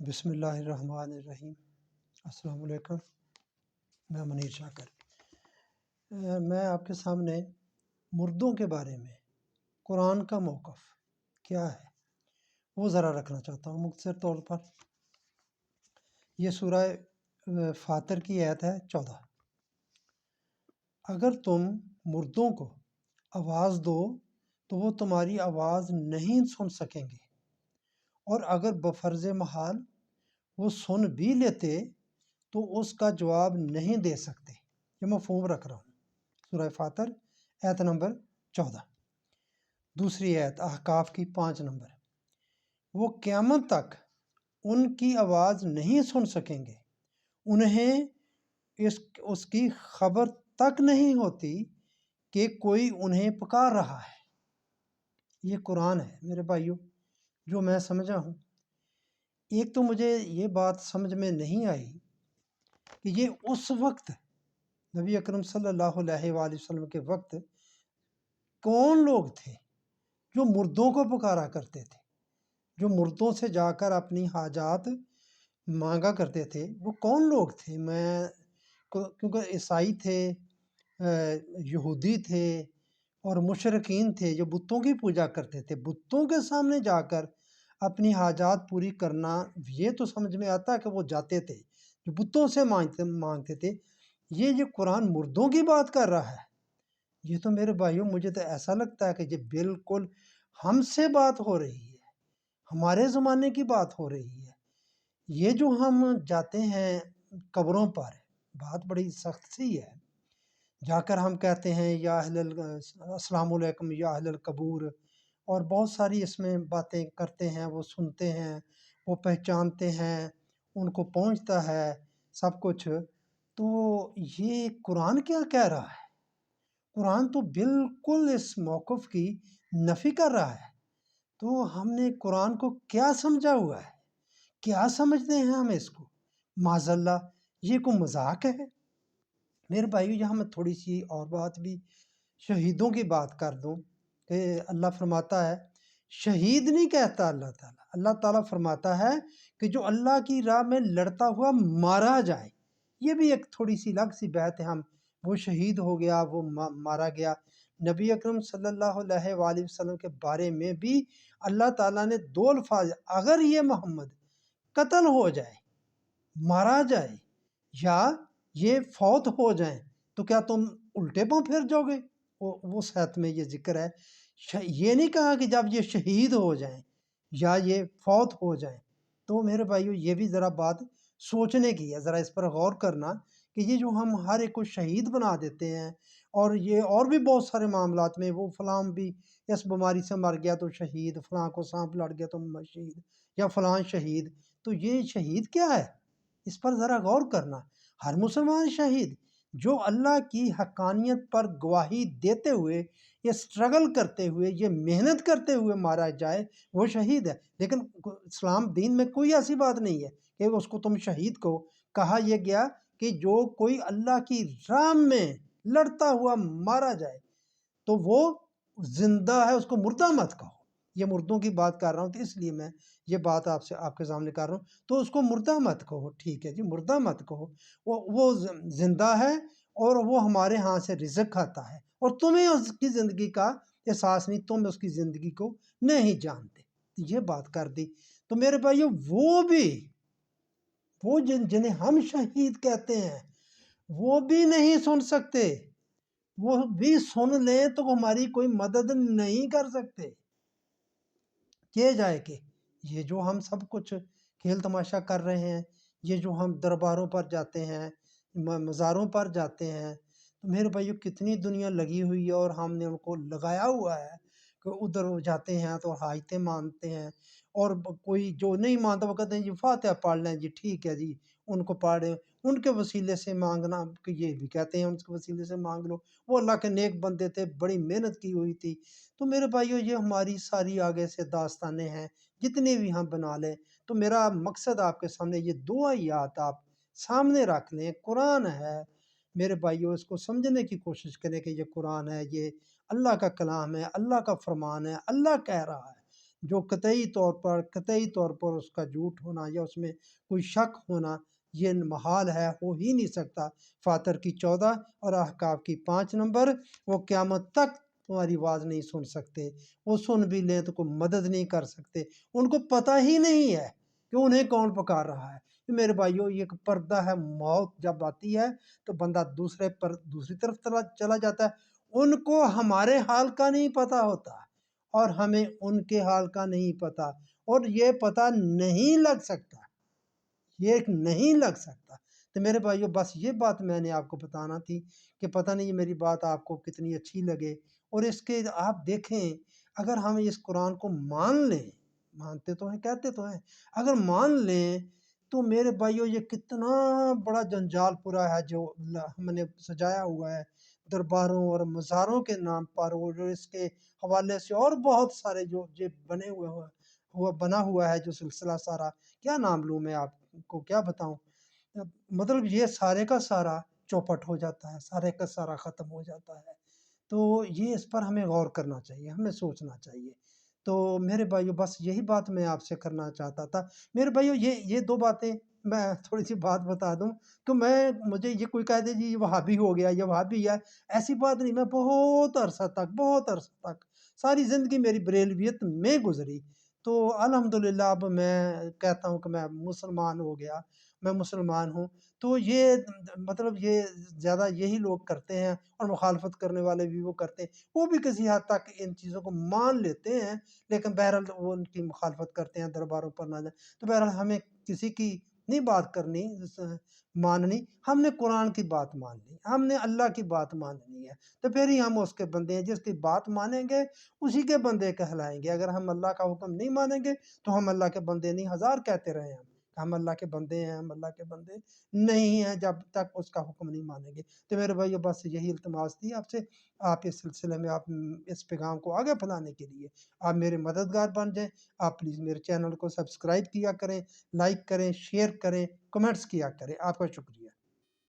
بسم اللہ الرحمن الرحیم۔ السلام علیکم، میں منیر شاکر۔ میں آپ کے سامنے مردوں کے بارے میں قرآن کا موقف کیا ہے وہ ذرا رکھنا چاہتا ہوں مختصر طور پر۔ یہ سورہ فاطر کی آیت ہے 14۔ اگر تم مردوں کو آواز دو تو وہ تمہاری آواز نہیں سن سکیں گے، اور اگر بفرض محال وہ سن بھی لیتے تو اس کا جواب نہیں دے سکتے۔ یہ مفہوم رکھ رہا ہوں، سورہ فاطر آیت نمبر 14۔ دوسری آیت احقاف کی 5 نمبر۔ وہ قیامت تک ان کی آواز نہیں سن سکیں گے، انہیں اس کی خبر تک نہیں ہوتی کہ کوئی انہیں پکار رہا ہے۔ یہ قرآن ہے میرے بھائیوں، جو میں سمجھا ہوں۔ ایک تو مجھے یہ بات سمجھ میں نہیں آئی کہ یہ اس وقت نبی اکرم صلی اللہ علیہ وآلہ وسلم کے وقت کون لوگ تھے جو مردوں کو پکارا کرتے تھے، جو مردوں سے جا کر اپنی حاجات مانگا کرتے تھے۔ وہ کون لوگ تھے؟ کیونکہ عیسائی تھے، یہودی تھے اور مشرکین تھے جو بتوں کی پوجا کرتے تھے۔ بتوں کے سامنے جا کر اپنی حاجات پوری کرنا، یہ تو سمجھ میں آتا ہے کہ وہ جاتے تھے جو بتوں سے مانگتے تھے۔ یہ قرآن مردوں کی بات کر رہا ہے، یہ تو میرے بھائیوں مجھے تو ایسا لگتا ہے کہ یہ بالکل ہم سے بات ہو رہی ہے، ہمارے زمانے کی بات ہو رہی ہے۔ یہ جو ہم جاتے ہیں قبروں پر، بات بڑی سخت سی ہے، جا کر ہم کہتے ہیں یا السلام علیکم یا اہل القبور، اور بہت ساری اس میں باتیں کرتے ہیں، وہ سنتے ہیں، وہ پہچانتے ہیں، ان کو پہنچتا ہے سب کچھ۔ تو یہ قرآن کیا کہہ رہا ہے؟ قرآن تو بالکل اس موقف کی نفی کر رہا ہے۔ تو ہم نے قرآن کو کیا سمجھا ہوا ہے؟ کیا سمجھتے ہیں ہم اس کو؟ معاذ اللہ، یہ کوئی مذاق ہے؟ میرے بھائیو، یہاں میں تھوڑی سی اور بات بھی شہیدوں کی بات کر دوں کہ اللہ فرماتا ہے، شہید نہیں کہتا اللہ تعالیٰ فرماتا ہے کہ جو اللہ کی راہ میں لڑتا ہوا مارا جائے۔ یہ بھی ایک تھوڑی سی الگ سی بات ہے۔ وہ شہید ہو گیا، وہ مارا گیا۔ نبی اکرم صلی اللہ علیہ وآلہ وسلم کے بارے میں بھی اللہ تعالیٰ نے 2 الفاظ، اگر یہ محمد قتل ہو جائے، مارا جائے، یا یہ فوت ہو جائیں تو کیا تم الٹے پاؤں پھر جاؤ گے؟ وہ صحت میں یہ ذکر ہے۔ یہ نہیں کہا کہ جب یہ شہید ہو جائیں یا یہ فوت ہو جائیں۔ تو میرے بھائیو، یہ بھی ذرا بات سوچنے کی ہے، ذرا اس پر غور کرنا کہ یہ جو ہم ہر ایک کو شہید بنا دیتے ہیں، اور یہ اور بھی بہت سارے معاملات میں، وہ فلاں بھی اس بیماری سے مر گیا تو شہید، فلاں کو سانپ لڑ گیا تو شہید، یا فلاں شہید۔ تو یہ شہید کیا ہے؟ اس پر ذرا غور کرنا۔ ہر مسلمان شہید جو اللہ کی حقانیت پر گواہی دیتے ہوئے، یہ سٹرگل کرتے ہوئے، یہ محنت کرتے ہوئے مارا جائے، وہ شہید ہے۔ لیکن اسلام دین میں کوئی ایسی بات نہیں ہے کہ اس کو تم شہید کو کہا یہ گیا کہ جو کوئی اللہ کی راہ میں لڑتا ہوا مارا جائے تو وہ زندہ ہے، اس کو مردہ مت کہو۔ یہ مردوں کی بات کر رہا ہوں، تو اس لیے میں یہ بات آپ کے سامنے کر رہا ہوں۔ تو اس کو مردہ مت کہو، ٹھیک ہے جی، مردہ مت کہو۔ وہ زندہ ہے اور وہ ہمارے ہاں سے رزق کھاتا ہے، اور تمہیں اس کی زندگی کا احساس نہیں، تم اس کی زندگی کو نہیں جانتے۔ یہ بات کر دی تو میرے بھائیو، وہ جنہیں ہم شہید کہتے ہیں، وہ بھی نہیں سن سکتے۔ وہ بھی سن لیں تو ہماری کوئی مدد نہیں کر سکتے۔ کہ جائے کہ یہ جو ہم سب کچھ کھیل تماشا کر رہے ہیں، یہ جو ہم درباروں پر جاتے ہیں، مزاروں پر جاتے ہیں، تو میرے بھائیو کتنی دنیا لگی ہوئی ہے، اور ہم نے ان کو لگایا ہوا ہے کہ ادھر جاتے ہیں تو حاجتیں مانتے ہیں، اور کوئی جو نہیں مانتا وہ کہتے ہیں جی فاتحہ پڑھ لیں جی، ٹھیک ہے جی، ان کو پڑھیں، ان کے وسیلے سے مانگنا، کہ یہ بھی کہتے ہیں ان کے وسیلے سے مانگ لو، وہ اللہ کے نیک بندے تھے، بڑی محنت کی ہوئی تھی۔ تو میرے بھائیو، یہ ہماری ساری آگے سے داستانیں ہیں، جتنی بھی ہم بنا لیں۔ تو میرا مقصد آپ کے سامنے یہ 2 آیات آپ سامنے رکھ لیں، قرآن ہے میرے بھائیو، اس کو سمجھنے کی کوشش کریں کہ یہ قرآن ہے، یہ اللہ کا کلام ہے، اللہ کا فرمان ہے، اللہ کہہ رہا ہے۔ جو قطعی طور پر اس کا جھوٹ ہونا یا اس میں کوئی شک ہونا یہ محال ہے، ہو ہی نہیں سکتا۔ فاتر کی 14 اور احقاف کی 5 نمبر، وہ قیامت تک تمہاری آواز نہیں سن سکتے، وہ سن بھی لیں تو کوئی مدد نہیں کر سکتے، ان کو پتہ ہی نہیں ہے کہ انہیں کون پکار رہا ہے۔ میرے بھائیو، یہ ایک پردہ ہے، موت جب آتی ہے تو بندہ دوسری طرف چلا جاتا ہے، ان کو ہمارے حال کا نہیں پتہ ہوتا اور ہمیں ان کے حال کا نہیں پتہ، اور یہ پتہ نہیں لگ سکتا، یہ ایک نہیں لگ سکتا۔ تو میرے بھائیو، بس یہ بات میں نے آپ کو بتانا تھی کہ پتہ نہیں یہ میری بات آپ کو کتنی اچھی لگے، اور اس کے آپ دیکھیں اگر ہم اس قرآن کو مان لیں، مانتے تو ہیں، کہتے تو ہیں، اگر مان لیں تو میرے بھائیو یہ کتنا بڑا جنجال پورا ہے جو ہم نے سجایا ہوا ہے درباروں اور مزاروں کے نام پر، اور جو اس کے حوالے سے اور بہت سارے جو بنا ہوا ہے جو سلسلہ سارا، کیا نام لوں میں، آپ کو کیا بتاؤں، مطلب یہ سارے کا سارا چوپٹ ہو جاتا ہے، سارے کا سارا ختم ہو جاتا ہے۔ تو یہ اس پر ہمیں غور کرنا چاہیے، ہمیں سوچنا چاہیے۔ تو میرے بھائیو، بس یہی بات میں آپ سے کرنا چاہتا تھا۔ میرے بھائیو، یہ دو باتیں میں تھوڑی سی بات بتا دوں کہ مجھے یہ کوئی کہہ دے جی یہ وہابی ہو گیا، یہ وہابی ہے، ایسی بات نہیں۔ میں بہت عرصہ تک ساری زندگی میری بریلویت میں گزری، تو الحمدللہ اب میں کہتا ہوں کہ میں مسلمان ہو گیا، میں مسلمان ہوں۔ تو یہ مطلب یہ زیادہ یہی لوگ کرتے ہیں، اور مخالفت کرنے والے بھی وہ کرتے ہیں، وہ بھی کسی حد تک ان چیزوں کو مان لیتے ہیں، لیکن بہرحال وہ ان کی مخالفت کرتے ہیں، درباروں پر نہ جائیں۔ تو بہرحال ہمیں کسی کی نہیں بات کرنی، ماننی، ہم نے قرآن کی بات ماننی، ہم نے اللہ کی بات ماننی ہے، تو پھر ہی ہم اس کے بندے ہیں۔ جس کی بات مانیں گے اسی کے بندے کہلائیں گے۔ اگر ہم اللہ کا حکم نہیں مانیں گے تو ہم اللہ کے بندے نہیں، ہزار کہتے رہے ہم اللہ کے بندے ہیں، ہم اللہ کے بندے نہیں ہیں جب تک اس کا حکم نہیں مانیں گے۔ تو میرے بھائیو، بس یہی التماس تھی آپ سے، آپ اس سلسلے میں آپ اس پیغام کو آگے پھیلانے کے لیے آپ میرے مددگار بن جائیں۔ آپ پلیز میرے چینل کو سبسکرائب کیا کریں، لائک کریں، شیئر کریں، کمنٹس کیا کریں۔ آپ کا شکریہ۔